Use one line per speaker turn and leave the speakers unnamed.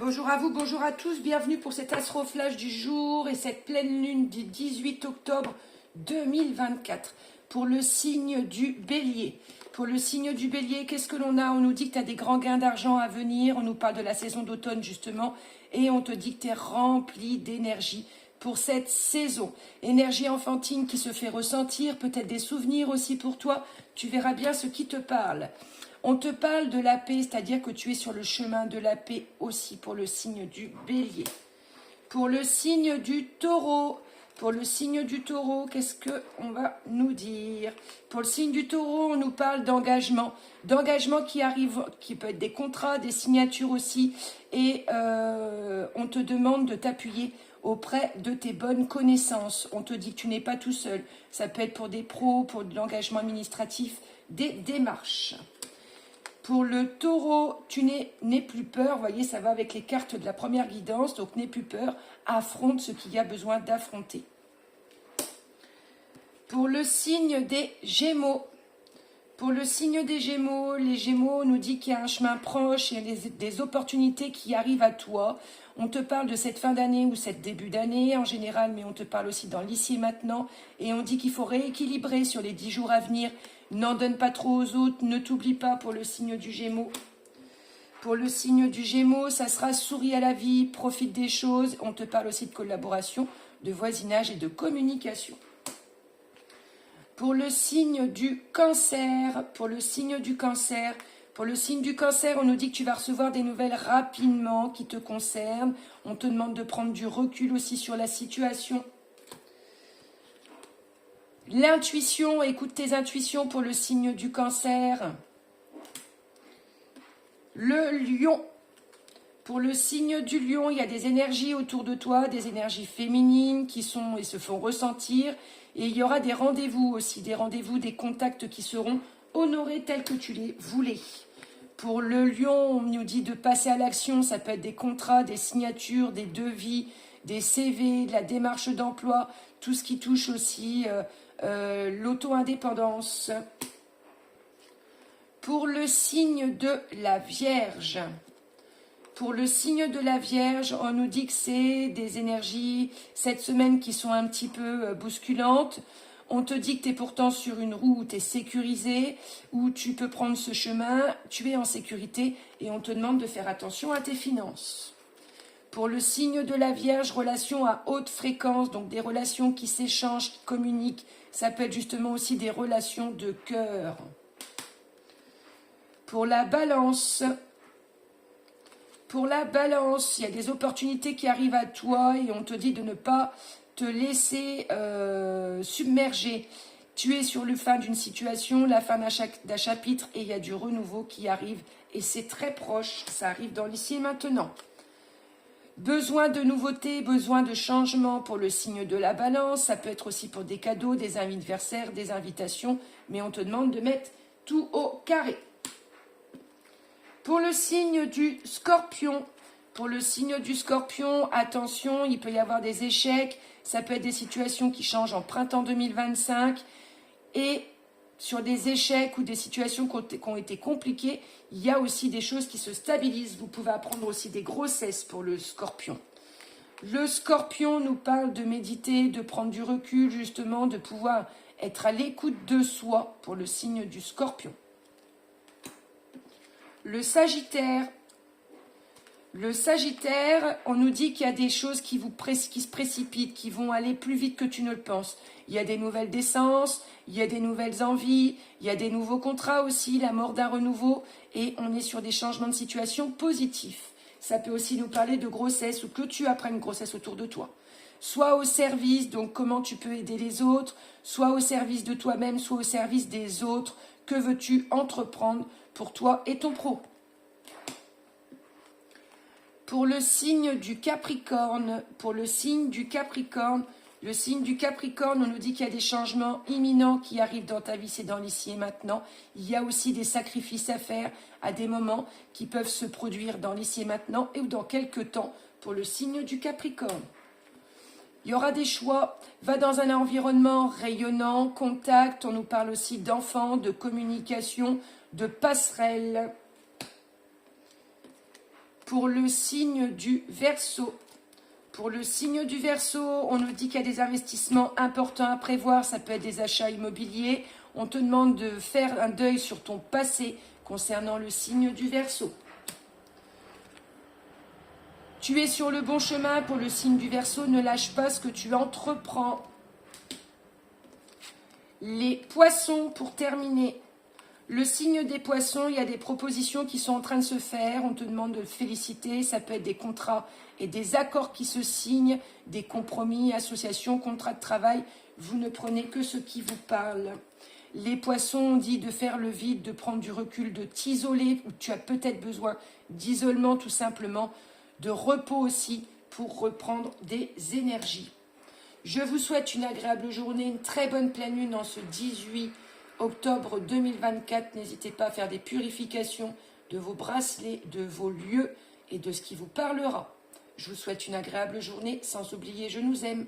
Bonjour à vous, bonjour à tous, bienvenue pour cet astro-flash du jour et cette pleine lune du 18 octobre 2024 pour le signe du Bélier. Pour le signe du Bélier, qu'est-ce que l'on a? On nous dit que tu as des grands gains d'argent à venir, on nous parle de la saison d'automne justement et on te dit que tu es rempli d'énergie pour cette saison. Énergie enfantine qui se fait ressentir, peut-être des souvenirs aussi pour toi, tu verras bien ce qui te parle. On te parle de la paix, c'est-à-dire que tu es sur le chemin de la paix aussi pour le signe du Bélier. Pour le signe du Taureau, qu'est-ce qu'on va nous dire? Pour le signe du Taureau, on nous parle d'engagement. D'engagement qui arrive, qui peut être des contrats, des signatures aussi. Et on te demande de t'appuyer auprès de tes bonnes connaissances. On te dit que tu n'es pas tout seul. Ça peut être pour des pros, pour de l'engagement administratif, des démarches. Pour le Taureau, tu n'aie plus peur. Vous voyez, ça va avec les cartes de la première guidance. Donc, n'aie plus peur. Affronte ce qu'il y a besoin d'affronter. Pour le signe des Gémeaux. Les Gémeaux nous dit qu'il y a un chemin proche et des opportunités qui arrivent à toi. On te parle de cette fin d'année ou cette début d'année en général, mais on te parle aussi dans l'ici et maintenant. Et on dit qu'il faut rééquilibrer sur les 10 jours à venir. N'en donne pas trop aux autres, ne t'oublie pas pour le signe du Gémeaux. Pour le signe du Gémeaux, ça sera souris à la vie, profite des choses. On te parle aussi de collaboration, de voisinage et de communication. Pour le signe du Cancer, on nous dit que tu vas recevoir des nouvelles rapidement qui te concernent. On te demande de prendre du recul aussi sur la situation. L'intuition, écoute tes intuitions pour le signe du Cancer. Le Lion. Pour le signe du Lion, il y a des énergies autour de toi, des énergies féminines qui sont et se font ressentir. Et il y aura des rendez-vous aussi, des contacts qui seront honorés tels que tu les voulais. Pour le Lion, on nous dit de passer à l'action. Ça peut être des contrats, des signatures, des devis, des CV, de la démarche d'emploi, tout ce qui touche aussi l'auto-indépendance. Pour le signe de la Vierge. On nous dit que c'est des énergies cette semaine qui sont un petit peu bousculantes. On te dit que tu es pourtant sur une roue où tu es sécurisé, où tu peux prendre ce chemin, tu es en sécurité et on te demande de faire attention à tes finances. Pour le signe de la Vierge, relations à haute fréquence, donc des relations qui s'échangent, qui communiquent. Ça peut être justement aussi des relations de cœur. Pour la Balance, il y a des opportunités qui arrivent à toi et on te dit de ne pas te laisser submerger. Tu es sur le fin d'une situation, la fin d'un chapitre et il y a du renouveau qui arrive et c'est très proche, ça arrive dans l'ici et maintenant. Besoin de nouveautés, besoin de changement pour le signe de la Balance, ça peut être aussi pour des cadeaux, des anniversaires, des invitations, mais on te demande de mettre tout au carré. Pour le signe du Scorpion, attention, il peut y avoir des échecs, ça peut être des situations qui changent en printemps 2025 et sur des échecs ou des situations qui ont été compliquées, il y a aussi des choses qui se stabilisent. Vous pouvez apprendre aussi des grossesses pour le Scorpion. Le Scorpion nous parle de méditer, de prendre du recul justement, de pouvoir être à l'écoute de soi pour le signe du Scorpion. Le Sagittaire, on nous dit qu'il y a des choses qui se précipitent, qui vont aller plus vite que tu ne le penses. Il y a des nouvelles naissances, il y a des nouvelles envies, il y a des nouveaux contrats aussi, la mort d'un renouveau, et on est sur des changements de situation positifs. Ça peut aussi nous parler de grossesse ou que tu apprennes une grossesse autour de toi. Soit au service, donc comment tu peux aider les autres, soit au service de toi-même, soit au service des autres. Que veux-tu entreprendre pour toi et ton pro? Pour le signe du Capricorne, le signe du Capricorne, on nous dit qu'il y a des changements imminents qui arrivent dans ta vie, c'est dans l'ici et maintenant. Il y a aussi des sacrifices à faire à des moments qui peuvent se produire dans l'ici et maintenant et ou dans quelques temps pour le signe du Capricorne. Il y aura des choix, va dans un environnement rayonnant, contact, on nous parle aussi d'enfants, de communication, de passerelles. Pour le signe du Verseau. Pour le signe du Verseau, on nous dit qu'il y a des investissements importants à prévoir. Ça peut être des achats immobiliers. On te demande de faire un deuil sur ton passé concernant le signe du Verseau. Tu es sur le bon chemin pour le signe du Verseau. Ne lâche pas ce que tu entreprends. Les Poissons, pour terminer. Le signe des Poissons, il y a des propositions qui sont en train de se faire. On te demande de te féliciter. Ça peut être des contrats et des accords qui se signent, des compromis, associations, contrats de travail. Vous ne prenez que ce qui vous parle. Les Poissons, on dit de faire le vide, de prendre du recul, de t'isoler, ou tu as peut-être besoin d'isolement tout simplement, de repos aussi pour reprendre des énergies. Je vous souhaite une agréable journée, une très bonne pleine lune en ce 18 octobre 2024. N'hésitez pas à faire des purifications de vos bracelets, de vos lieux et de ce qui vous parlera. Je vous souhaite une agréable journée, sans oublier, je nous aime.